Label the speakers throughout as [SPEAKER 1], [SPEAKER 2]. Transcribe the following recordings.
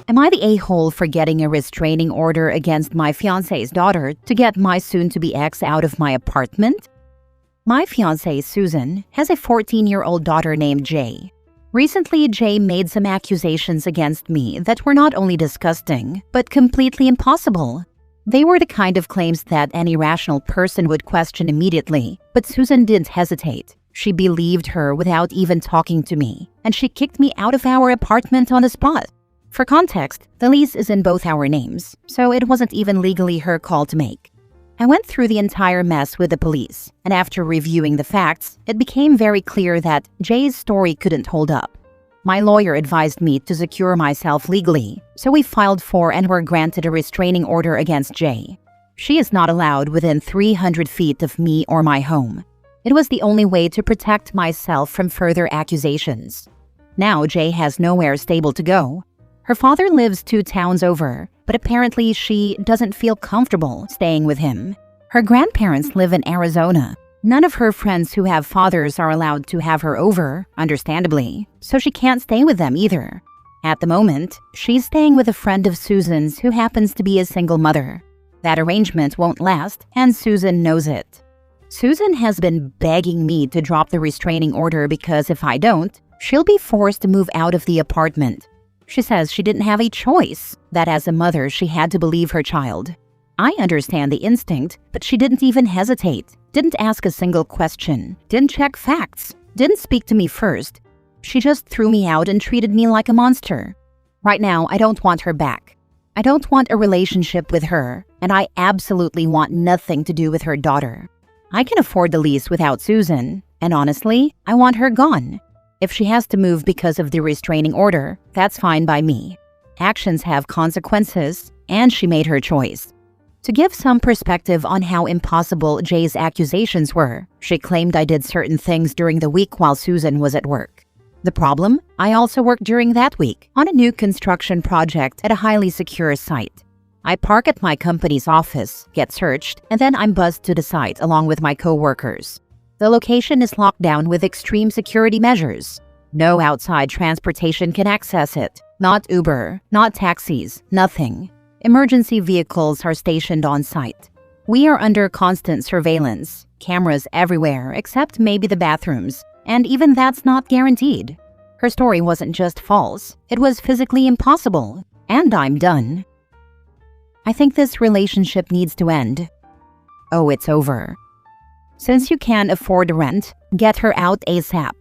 [SPEAKER 1] Am I the a-hole for getting a restraining order against my fiancé's daughter to get my soon-to-be ex out of my apartment? My fiancée, Susan, has a 14-year-old daughter named Jay. Recently, Jay made some accusations against me that were not only disgusting, but completely impossible. They were the kind of claims that any rational person would question immediately, but Susan didn't hesitate. She believed her without even talking to me, and she kicked me out of our apartment on the spot. For context, the lease is in both our names, so it wasn't even legally her call to make. I went through the entire mess with the police, and after reviewing the facts, it became very clear that Jay's story couldn't hold up. My lawyer advised me to secure myself legally, so we filed for and were granted a restraining order against Jay. She is not allowed within 300 feet of me or my home. It was the only way to protect myself from further accusations. Now Jay has nowhere stable to go. Her father lives 2 towns over, but apparently she doesn't feel comfortable staying with him. Her grandparents live in Arizona. None of her friends who have fathers are allowed to have her over, understandably, so she can't stay with them either. At the moment, she's staying with a friend of Susan's who happens to be a single mother. That arrangement won't last, and Susan knows it. Susan has been begging me to drop the restraining order because if I don't, she'll be forced to move out of the apartment. She says she didn't have a choice, that as a mother she had to believe her child. I understand the instinct, but she didn't even hesitate, didn't ask a single question, didn't check facts, didn't speak to me first. She just threw me out and treated me like a monster. Right now, I don't want her back. I don't want a relationship with her, and I absolutely want nothing to do with her daughter. I can afford the lease without Susan, and honestly, I want her gone. If she has to move because of the restraining order, that's fine by me. Actions have consequences, and she made her choice. To give some perspective on how impossible Jay's accusations were, she claimed I did certain things during the week while Susan was at work. The problem? I also worked during that week on a new construction project at a highly secure site. I park at my company's office, get searched, and then I'm buzzed to the site along with my co-workers. The location is locked down with extreme security measures. No outside transportation can access it. Not Uber, not taxis, nothing. Emergency vehicles are stationed on site. We are under constant surveillance, cameras everywhere except maybe the bathrooms, and even that's not guaranteed. Her story wasn't just false, it was physically impossible. And I'm done. I think this relationship needs to end. Oh, it's over. Since you can't afford rent, get her out ASAP.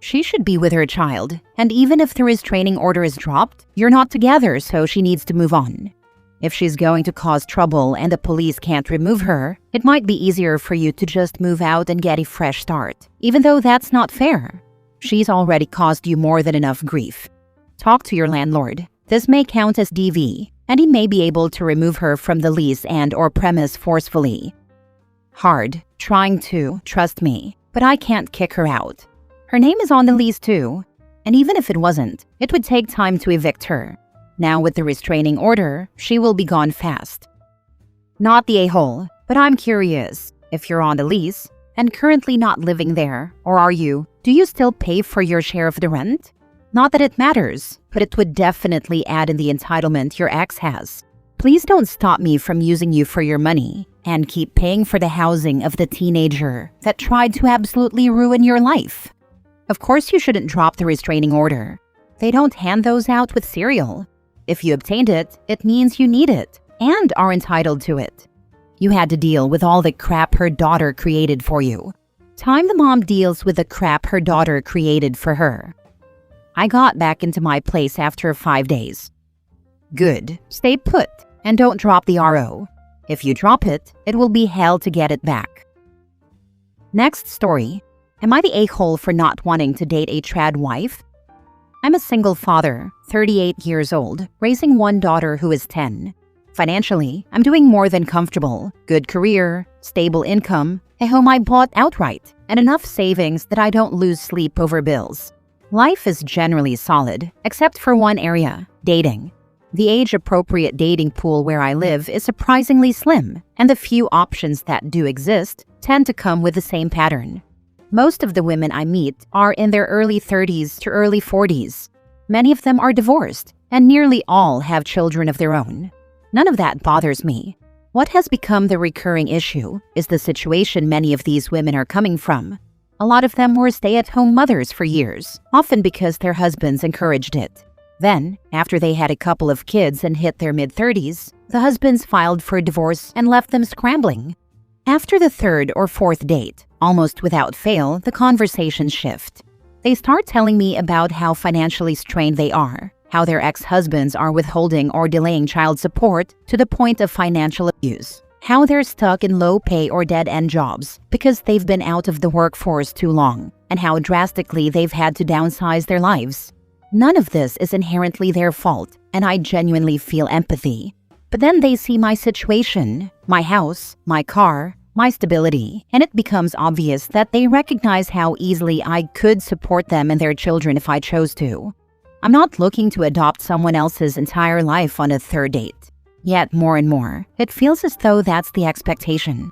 [SPEAKER 1] She should be with her child, and even if the restraining order is dropped, you're not together, so she needs to move on. If she's going to cause trouble and the police can't remove her, it might be easier for you to just move out and get a fresh start, even though that's not fair. She's already caused you more than enough grief. Talk to your landlord. This may count as DV, and he may be able to remove her from the lease and/or premise forcefully. Hard, trying to, trust me, but I can't kick her out. Her name is on the lease too, and even if it wasn't, it would take time to evict her. Now with the restraining order, she will be gone fast. Not the a-hole, but I'm curious, if you're on the lease and currently not living there, or are you, do you still pay for your share of the rent? Not that it matters, but it would definitely add in the entitlement your ex has. Please don't stop me from using you for your money and keep paying for the housing of the teenager that tried to absolutely ruin your life. Of course you shouldn't drop the restraining order. They don't hand those out with cereal. If you obtained it, it means you need it and are entitled to it. You had to deal with all the crap her daughter created for you. Time the mom deals with the crap her daughter created for her. I got back into my place after 5 days. Good. Stay put and don't drop the RO. If you drop it, it will be hell to get it back. Next story. Am I the a-hole for not wanting to date a trad wife? I'm a single father, 38 years old, raising one daughter who is 10. Financially, I'm doing more than comfortable. Good career, stable income, a home I bought outright, and enough savings that I don't lose sleep over bills. Life is generally solid, except for one area, dating. The age-appropriate dating pool where I live is surprisingly slim, and the few options that do exist tend to come with the same pattern. Most of the women I meet are in their early 30s to early 40s. Many of them are divorced, and nearly all have children of their own. None of that bothers me. What has become the recurring issue is the situation many of these women are coming from. A lot of them were stay-at-home mothers for years, often because their husbands encouraged it. Then, after they had a couple of kids and hit their mid-30s, the husbands filed for divorce and left them scrambling. After the third or fourth date, almost without fail, the conversations shift. They start telling me about how financially strained they are, how their ex-husbands are withholding or delaying child support to the point of financial abuse, how they're stuck in low-pay or dead-end jobs because they've been out of the workforce too long, and how drastically they've had to downsize their lives. None of this is inherently their fault, and I genuinely feel empathy. But then they see my situation, my house, my car, my stability, and it becomes obvious that they recognize how easily I could support them and their children if I chose to. I'm not looking to adopt someone else's entire life on a third date. Yet more and more, it feels as though that's the expectation.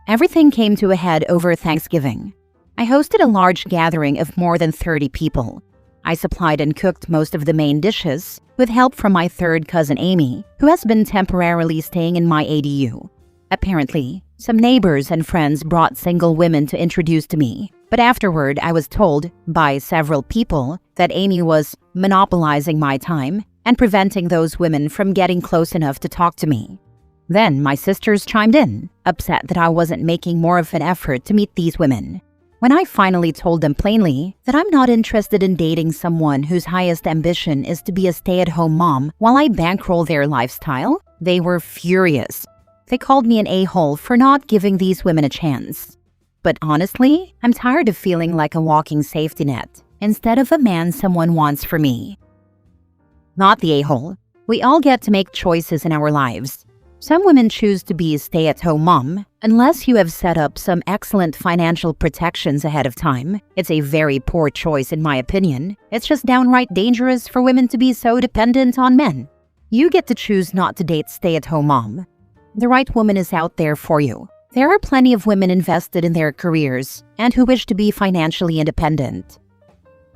[SPEAKER 1] Everything came to a head over Thanksgiving. I hosted a large gathering of more than 30 people. I supplied and cooked most of the main dishes, with help from my third cousin Amy, who has been temporarily staying in my ADU. Apparently, some neighbors and friends brought single women to introduce to me, but afterward I was told, by several people, that Amy was monopolizing my time and preventing those women from getting close enough to talk to me. Then my sisters chimed in, upset that I wasn't making more of an effort to meet these women. When I finally told them plainly that I'm not interested in dating someone whose highest ambition is to be a stay-at-home mom while I bankroll their lifestyle, they were furious. They called me an a-hole for not giving these women a chance. But honestly, I'm tired of feeling like a walking safety net instead of a man someone wants for me. Not the a-hole. We all get to make choices in our lives. Some women choose to be a stay-at-home mom unless you have set up some excellent financial protections ahead of time. It's a very poor choice in my opinion. It's just downright dangerous for women to be so dependent on men. You get to choose not to date stay-at-home mom. The right woman is out there for you. There are plenty of women invested in their careers and who wish to be financially independent.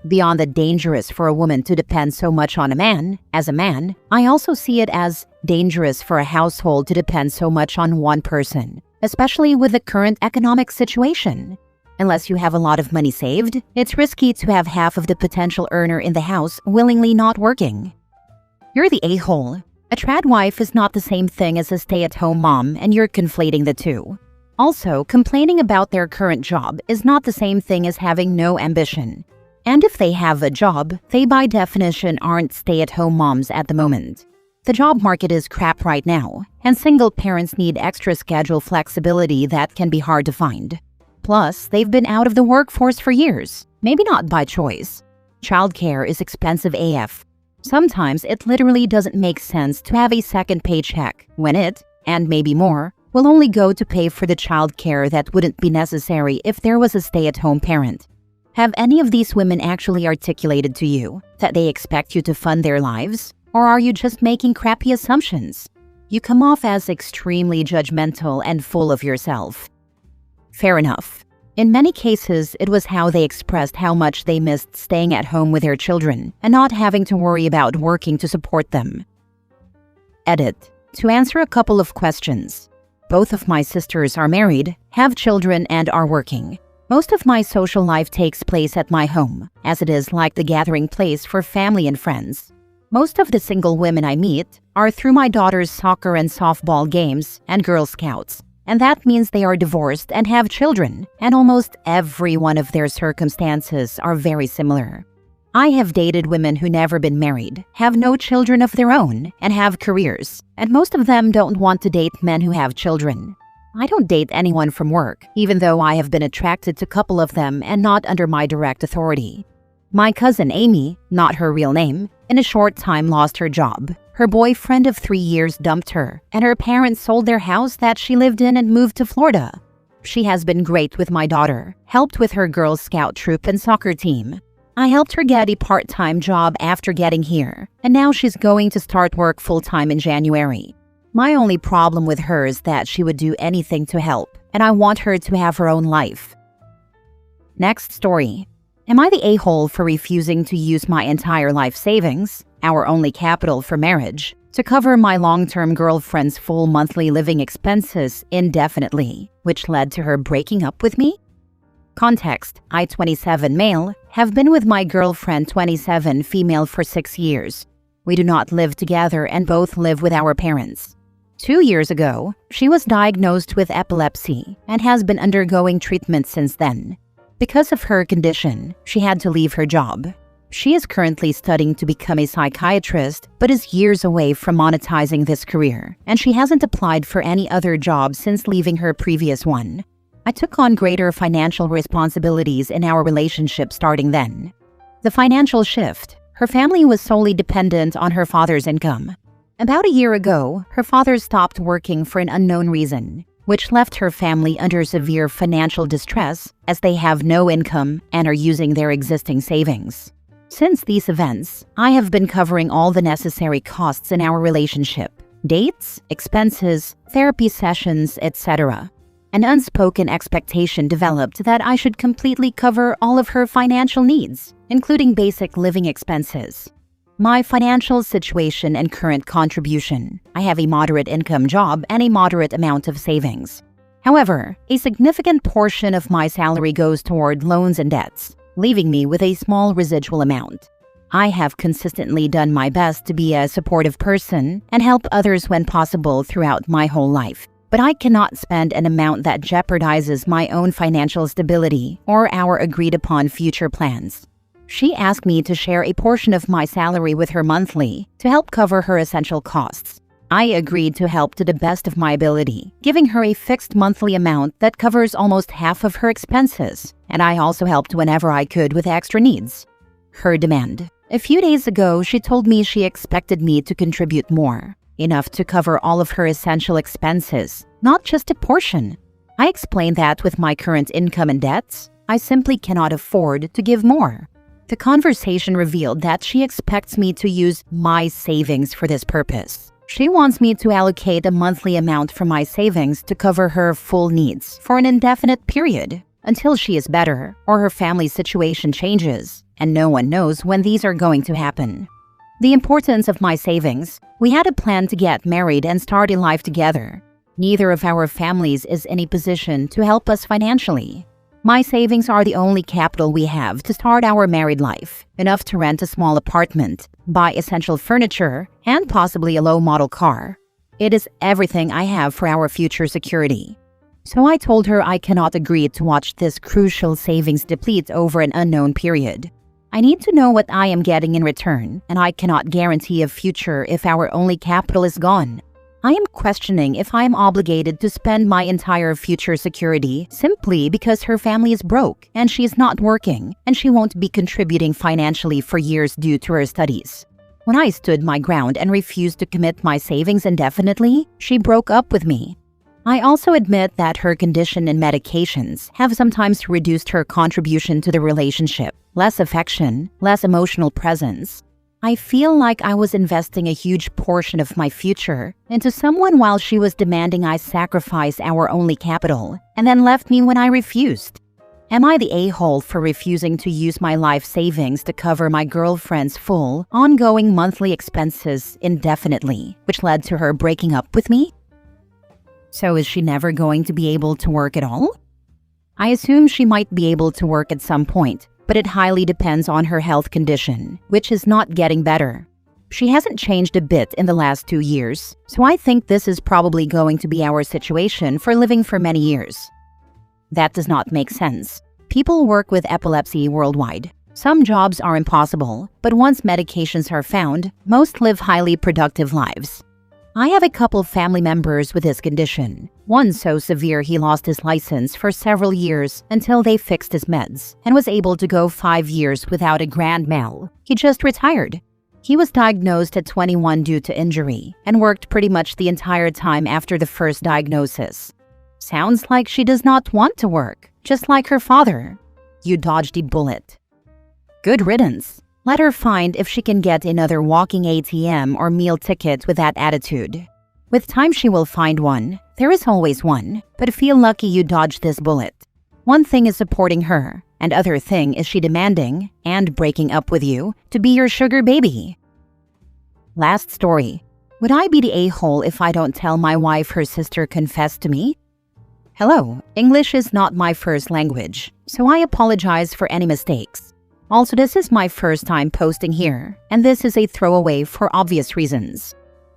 [SPEAKER 1] Beyond the dangerous for a woman to depend so much on a man, as a man, I also see it as dangerous for a household to depend so much on one person, especially with the current economic situation. Unless you have a lot of money saved, it's risky to have half of the potential earner in the house willingly not working. You're the a-hole. A trad wife is not the same thing as a stay-at-home mom, and you're conflating the two. Also, complaining about their current job is not the same thing as having no ambition. And if they have a job, they by definition aren't stay-at-home moms at the moment. The job market is crap right now, and single parents need extra schedule flexibility that can be hard to find. Plus, they've been out of the workforce for years, maybe not by choice. Childcare is expensive AF. Sometimes it literally doesn't make sense to have a second paycheck when it, and maybe more, will only go to pay for the childcare that wouldn't be necessary if there was a stay-at-home parent. Have any of these women actually articulated to you that they expect you to fund their lives? Or are you just making crappy assumptions? You come off as extremely judgmental and full of yourself. Fair enough. In many cases, it was how they expressed how much they missed staying at home with their children and not having to worry about working to support them. Edit. To answer a couple of questions. Both of my sisters are married, have children, and are working. Most of my social life takes place at my home, as it is like the gathering place for family and friends. Most of the single women I meet are through my daughter's soccer and softball games and Girl Scouts, and that means they are divorced and have children, and almost every one of their circumstances are very similar. I have dated women who never been married, have no children of their own, and have careers, and most of them don't want to date men who have children. I don't date anyone from work, even though I have been attracted to a couple of them and not under my direct authority. My cousin Amy, not her real name, in a short time lost her job. Her boyfriend of 3 years dumped her, and her parents sold their house that she lived in and moved to Florida. She has been great with my daughter, helped with her Girl Scout troop and soccer team. I helped her get a part-time job after getting here, and now she's going to start work full-time in January. My only problem with her is that she would do anything to help, and I want her to have her own life. Next story. Am I the a-hole for refusing to use my entire life savings, our only capital for marriage, to cover my long-term girlfriend's full monthly living expenses indefinitely, which led to her breaking up with me? Context: I, 27 male, have been with my girlfriend, 27 female, for 6 years. We do not live together and both live with our parents. 2 years ago, she was diagnosed with epilepsy and has been undergoing treatment since then. Because of her condition, she had to leave her job. She is currently studying to become a psychiatrist, but is years away from monetizing this career, and she hasn't applied for any other job since leaving her previous one. I took on greater financial responsibilities in our relationship starting then. The financial shift: her family was solely dependent on her father's income. About a year ago, her father stopped working for an unknown reason, which left her family under severe financial distress as they have no income and are using their existing savings. Since these events, I have been covering all the necessary costs in our relationship: dates, expenses, therapy sessions, etc. An unspoken expectation developed that I should completely cover all of her financial needs, including basic living expenses. My financial situation and current contribution: I have a moderate income job and a moderate amount of savings. However, a significant portion of my salary goes toward loans and debts, leaving me with a small residual amount. I have consistently done my best to be a supportive person and help others when possible throughout my whole life, but I cannot spend an amount that jeopardizes my own financial stability or our agreed-upon future plans. She asked me to share a portion of my salary with her monthly to help cover her essential costs. I agreed to help to the best of my ability, giving her a fixed monthly amount that covers almost half of her expenses, and I also helped whenever I could with extra needs. Her demand: a few days ago, she told me she expected me to contribute more, enough to cover all of her essential expenses, not just a portion. I explained that with my current income and debts, I simply cannot afford to give more. The conversation revealed that she expects me to use my savings for this purpose. She wants me to allocate a monthly amount from my savings to cover her full needs for an indefinite period, until she is better or her family situation changes, and no one knows when these are going to happen. The importance of my savings: we had a plan to get married and start a life together. Neither of our families is in a position to help us financially. My savings are the only capital we have to start our married life, enough to rent a small apartment, buy essential furniture, and possibly a low-model car. It is everything I have for our future security. So I told her I cannot agree to watch this crucial savings deplete over an unknown period. I need to know what I am getting in return, and I cannot guarantee a future if our only capital is gone. I am questioning if I am obligated to spend my entire future security simply because her family is broke and she is not working and she won't be contributing financially for years due to her studies. When I stood my ground and refused to commit my savings indefinitely, she broke up with me. I also admit that her condition and medications have sometimes reduced her contribution to the relationship: less affection, less emotional presence. I feel like I was investing a huge portion of my future into someone while she was demanding I sacrifice our only capital, and then left me when I refused. Am I the a-hole for refusing to use my life savings to cover my girlfriend's full, ongoing monthly expenses indefinitely, which led to her breaking up with me? So is she never going to be able to work at all? I assume she might be able to work at some point, but it highly depends on her health condition, which is not getting better. She hasn't changed a bit in the last 2 years, so I think this is probably going to be our situation for living for many years. That does not make sense. People work with epilepsy worldwide. Some jobs are impossible, but once medications are found, most live highly productive lives. I have a couple family members with this condition. One so severe he lost his license for several years until they fixed his meds and was able to go 5 years without a grand mal. He just retired. He was diagnosed at 21 due to injury and worked pretty much the entire time after the first diagnosis. Sounds like she does not want to work, just like her father. You dodged a bullet. Good riddance. Let her find if she can get another walking ATM or meal ticket with that attitude. With time she will find one. There is always one, but feel lucky you dodged this bullet. One thing is supporting her, and other thing is she demanding and breaking up with you to be your sugar baby. Last story. Would I be the a-hole if I don't tell my wife her sister confessed to me? Hello, English is not my first language, so I apologize for any mistakes. Also, this is my first time posting here, and this is a throwaway for obvious reasons.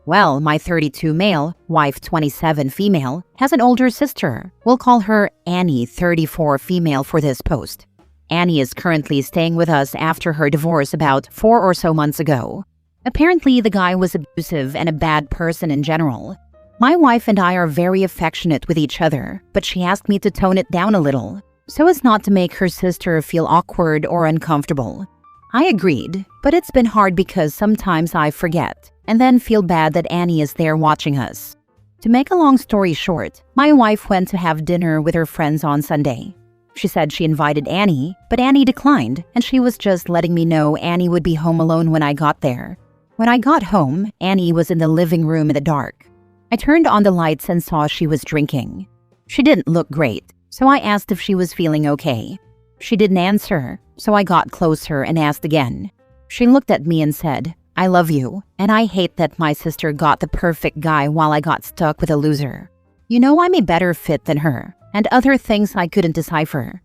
[SPEAKER 1] Well, my 32 male, wife 27 female, has an older sister. We'll call her Annie 34 female for this post. Annie is currently staying with us after her divorce about 4 or so months ago. Apparently, the guy was abusive and a bad person in general. My wife and I are very affectionate with each other, but she asked me to tone it down a little, so as not to make her sister feel awkward or uncomfortable. I agreed, but it's been hard because sometimes I forget and then feel bad that Annie is there watching us. To make a long story short, my wife went to have dinner with her friends on Sunday. She said she invited Annie, but Annie declined, and she was just letting me know Annie would be home alone when I got there. When I got home, Annie was in the living room in the dark. I turned on the lights and saw she was drinking. She didn't look great, so I asked if she was feeling okay. She didn't answer, so I got closer and asked again. She looked at me and said, "I love you, and I hate that my sister got the perfect guy while I got stuck with a loser. You know I'm a better fit than her," and other things I couldn't decipher.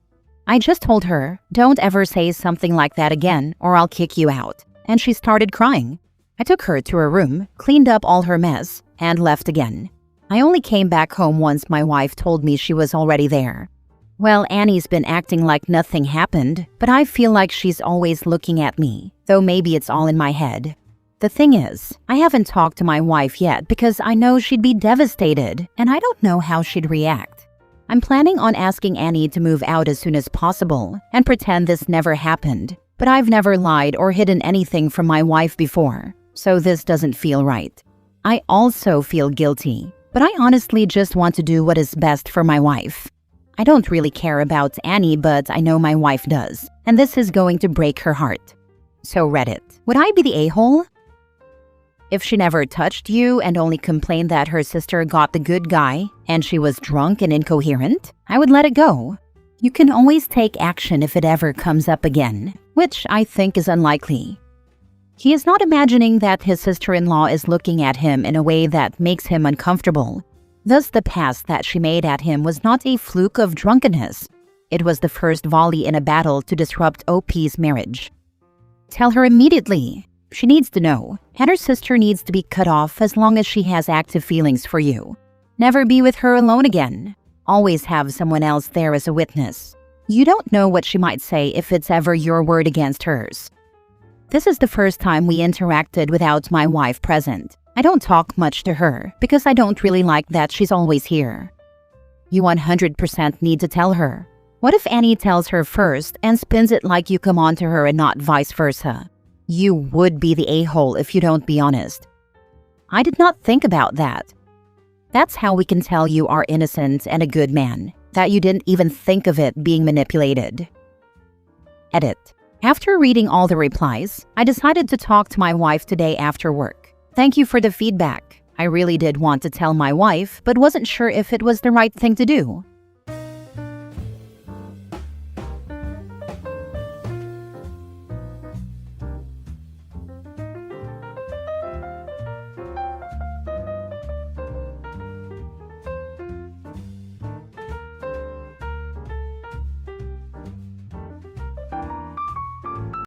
[SPEAKER 1] I just told her, "Don't ever say something like that again or I'll kick you out," and she started crying. I took her to her room, cleaned up all her mess, and left again. I only came back home once my wife told me she was already there. Well, Annie's been acting like nothing happened, but I feel like she's always looking at me, though maybe it's all in my head. The thing is, I haven't talked to my wife yet because I know she'd be devastated, and I don't know how she'd react. I'm planning on asking Annie to move out as soon as possible and pretend this never happened, but I've never lied or hidden anything from my wife before, so this doesn't feel right. I also feel guilty, but I honestly just want to do what is best for my wife. I don't really care about Annie, but I know my wife does, and this is going to break her heart. So Reddit, would I be the a-hole? If she never touched you and only complained that her sister got the good guy and she was drunk and incoherent, I would let it go. You can always take action if it ever comes up again, which I think is unlikely. He is not imagining that his sister-in-law is looking at him in a way that makes him uncomfortable. Thus, the pass that she made at him was not a fluke of drunkenness. It was the first volley in a battle to disrupt OP's marriage. Tell her immediately. She needs to know, and her sister needs to be cut off as long as she has active feelings for you. Never be with her alone again. Always have someone else there as a witness. You don't know what she might say if it's ever your word against hers. This is the first time we interacted without my wife present. I don't talk much to her because I don't really like that she's always here. You 100% need to tell her. What if Annie tells her first and spins it like you come on to her and not vice versa? You would be the a-hole if you don't be honest. I did not think about that. That's how we can tell you are innocent and a good man, that you didn't even think of it being manipulated. Edit. After reading all the replies, I decided to talk to my wife today after work. Thank you for the feedback. I really did want to tell my wife, but wasn't sure if it was the right thing to do.